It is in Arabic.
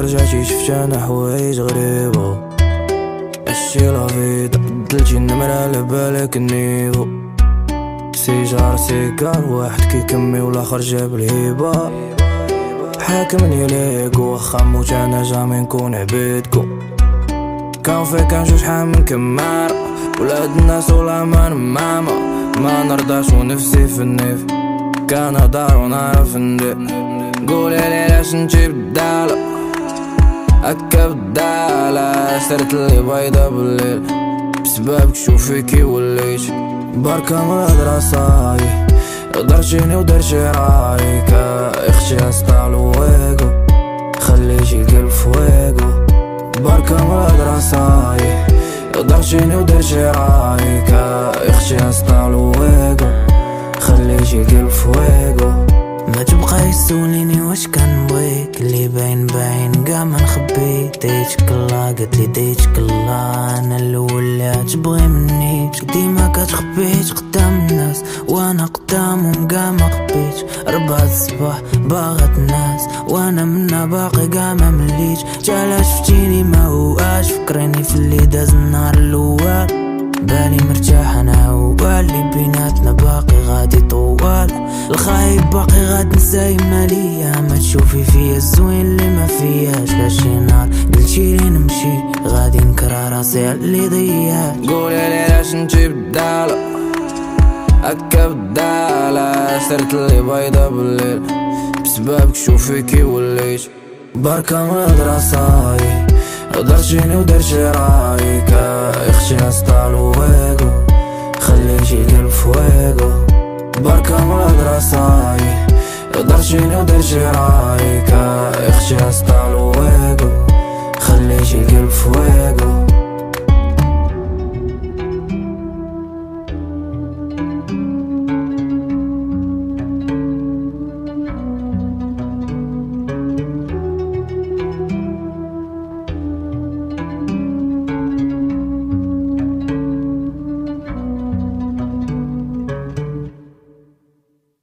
رجعتي شفت انا حوايج غريبة. اشي لافيدا بدلتي النمرة على بالك النيفو. سيجار سيجار واحد كيكمي والاخر جاب الهيبة. حاكمني ليكو واخا موت انا جامي نكون عبيدكو. كان فيك جوج حامل كمار ولاد الناس ولا من ماما. ما نرضاش ونفسي في النيف كان دار ونعرف ندير. قولي لي لاش نجي بدالة هكا بدالة. سرت لي بيضة بالليل بسببك شوفيكي وليت. بركة من راساي درتيني ودرتي رايك. اختي استعلو ويقو خليتي القلب فويقو. بركة من راساي درتيني ودرتي رايك. اختي استعلو ويقو خليتي القلب فويقو. ما تبقاي تسوليني واش كنبغيك اللي باين باين كاع ما نخبي. ديتك الله قلتلي ديتك الله انا الاول اللي تبغي مني. ديما كتخبيت قدام الناس وانا قدامهم كاع ما خبيت. 4 الصباح باغت الناس وانا منا باقي كاع ما مليت. جالا شفتيني ما هواش فكريني في اللي داز النهار الاول. بالي مرتاح انا هو اللي بيناتنا باقي غادي طوال. الخايب باقي غاد نساي مالية. ما تشوفي فيا الزوين اللي ما فياش. لا شي نهار قلتي لي نمشي غادي نكره راسي اللي ضيعت. قولي لي لاش نجي بدالة هكا بدالة. سرت لي بيضة بالليل بسببك شوفيكي وليت. بركة من راساي درتيني ودرتي رايك. اختي استعلو ويقو خليتي القلب فويقو. بركة من راساي درتيني ودرتي رايك. اختي استعلو ويقو خليتي القلب فويقو.